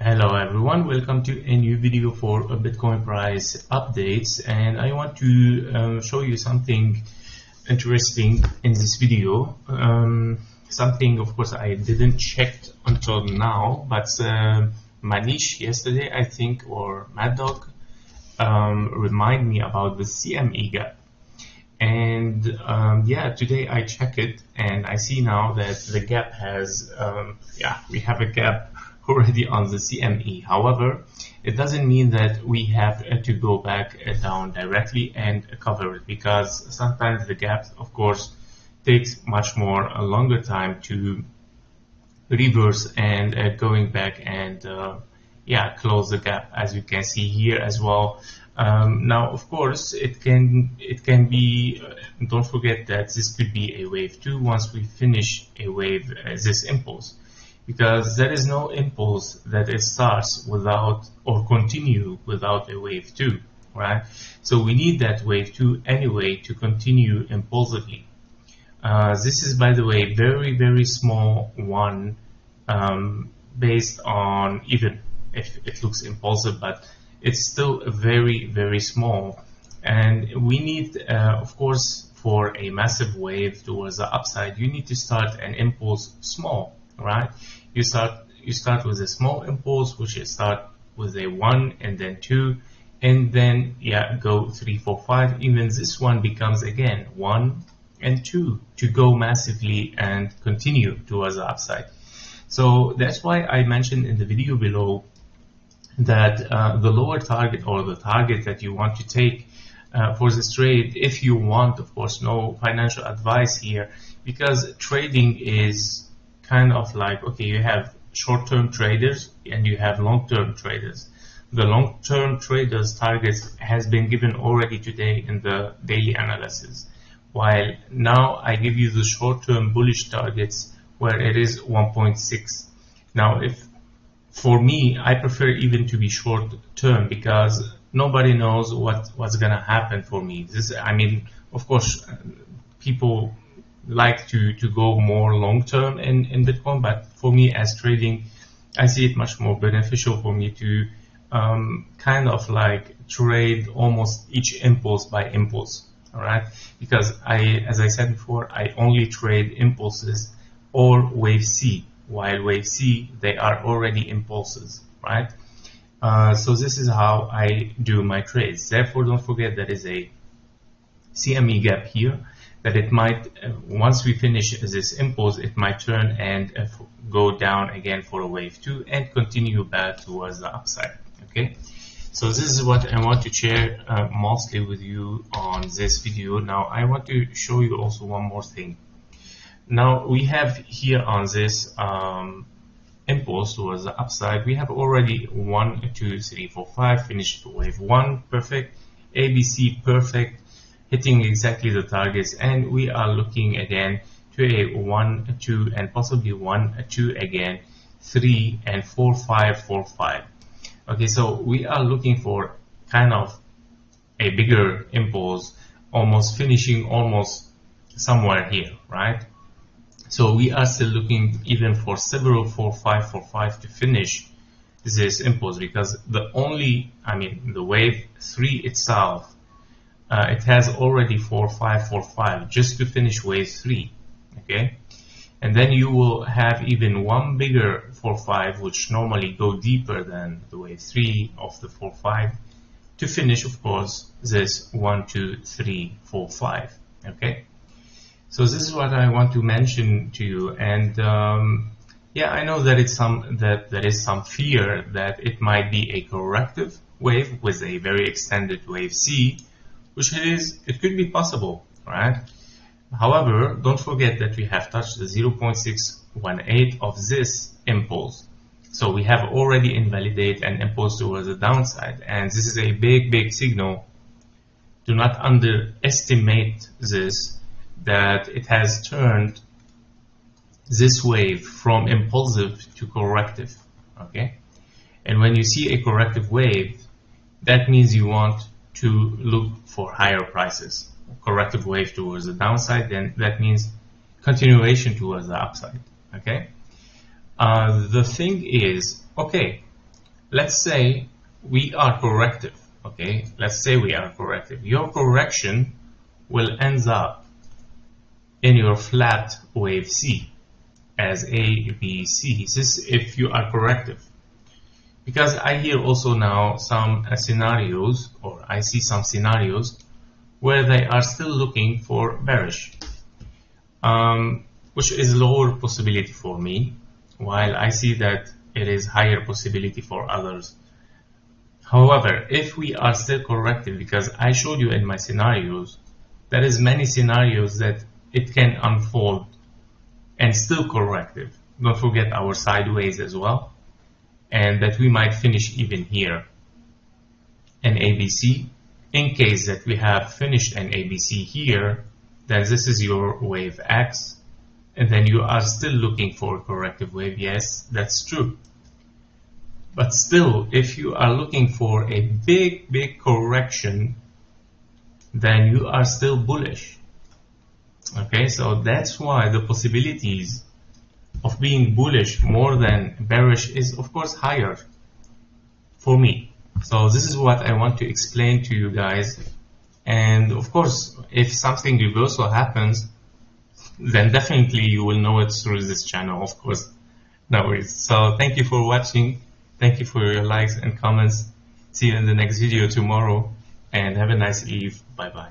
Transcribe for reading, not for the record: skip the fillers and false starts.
Hello everyone, welcome to a new video for a Bitcoin price updates, and I want to show you something interesting in this video. Something of course I didn't check until now, but Manish yesterday I think, or Mad Dog, remind me about the CME gap. And yeah, today I check it and I see now that the gap has we have a gap already on the CME. However, it doesn't mean that we have to go back down directly and cover it, because sometimes the gap of course takes much more a longer time to reverse and going back and close the gap, as you can see here as well. Now of course it can be, don't forget that this could be a wave 2 once we finish a wave, this impulse, because there is no impulse that it starts without or continue without a wave 2, right? So we need that wave 2 anyway to continue impulsively. This is, by the way, very small one, based on, even if it looks impulsive, but it's still very small. And we need, of course, for a massive wave towards the upside, you need to start an impulse small, right? You start with a small impulse, which is start with a 1 and then 2, and then go 3, 4, 5. Even this one becomes again 1 and 2 to go massively and continue towards the upside. So that's why I mentioned in the video below that the lower target, or the target that you want to take for this trade, if you want, of course, no financial advice here, because trading is kind of like, okay, you have short-term traders and you have long-term traders. The long-term traders targets has been given already today in the daily analysis, while now I give you the short-term bullish targets where it is 1.6. Now, if for me, I prefer even to be short-term, because nobody knows what's gonna happen for me. This, I mean, of course, people like to go more long-term in Bitcoin, but for me as trading, I see it much more beneficial for me to kind of like trade almost each impulse by impulse, all right? Because as I said before, I only trade impulses or wave C, while wave C, they are already impulses, right? So this is how I do my trades. Therefore, don't forget there is a CME gap here, that it might, once we finish this impulse, it might turn and go down again for a wave 2 and continue back towards the upside. Okay, so this is what I want to share mostly with you on this video. Now I want to show you also one more thing. Now we have here on this impulse towards the upside, we have already 1, 2, 3, 4, 5 finished wave 1, perfect, ABC perfect, hitting exactly the targets, and we are looking again to a 1, 2, and possibly 1, 2 again, 3 and 4, 5, 4, 5. Okay, so we are looking for kind of a bigger impulse, almost finishing almost somewhere here, right? So we are still looking even for several 4, 5, 4, 5 to finish this impulse, because the only, I mean, the wave 3 itself, it has already 4, 5, 4, 5 just to finish wave 3, okay? And then you will have even one bigger 4, 5, which normally go deeper than the wave 3 of the 4, 5 to finish, of course, this 1, 2, 3, 4, 5, okay? So this is what I want to mention to you. And yeah, I know that there is some fear that it might be a corrective wave with a very extended wave C, which it could be possible, right? However, don't forget that we have touched the 0.618 of this impulse. So we have already invalidated an impulse towards the downside, and this is a big signal. Do not underestimate this, that it has turned this wave from impulsive to corrective, okay? And when you see a corrective wave, that means you want to look for higher prices. Corrective wave towards the downside, then that means continuation towards the upside, okay? The thing is, okay, let's say we are corrective. Okay, let's say we are corrective. Your correction will end up in your flat wave C as A, B, C. This is if you are corrective. Because I hear also now some scenarios, or I see some scenarios where they are still looking for bearish, which is lower possibility for me, while I see that it is higher possibility for others. However, if we are still corrective, because I showed you in my scenarios, there is many scenarios that it can unfold and still corrective. Don't forget our sideways as well, and that we might finish even here an ABC. In case that we have finished an ABC here, then this is your wave X, and then you are still looking for a corrective wave. Yes, that's true. But still, if you are looking for a big correction, then you are still bullish. Okay, so that's why the possibilities of being bullish more than bearish is of course higher for me. So this is what I want to explain to you guys. And of course, if something reversal happens, then definitely you will know it through this channel, of course. No worries. So thank you for watching. Thank you for your likes and comments. See you in the next video tomorrow, and have a nice eve. Bye bye.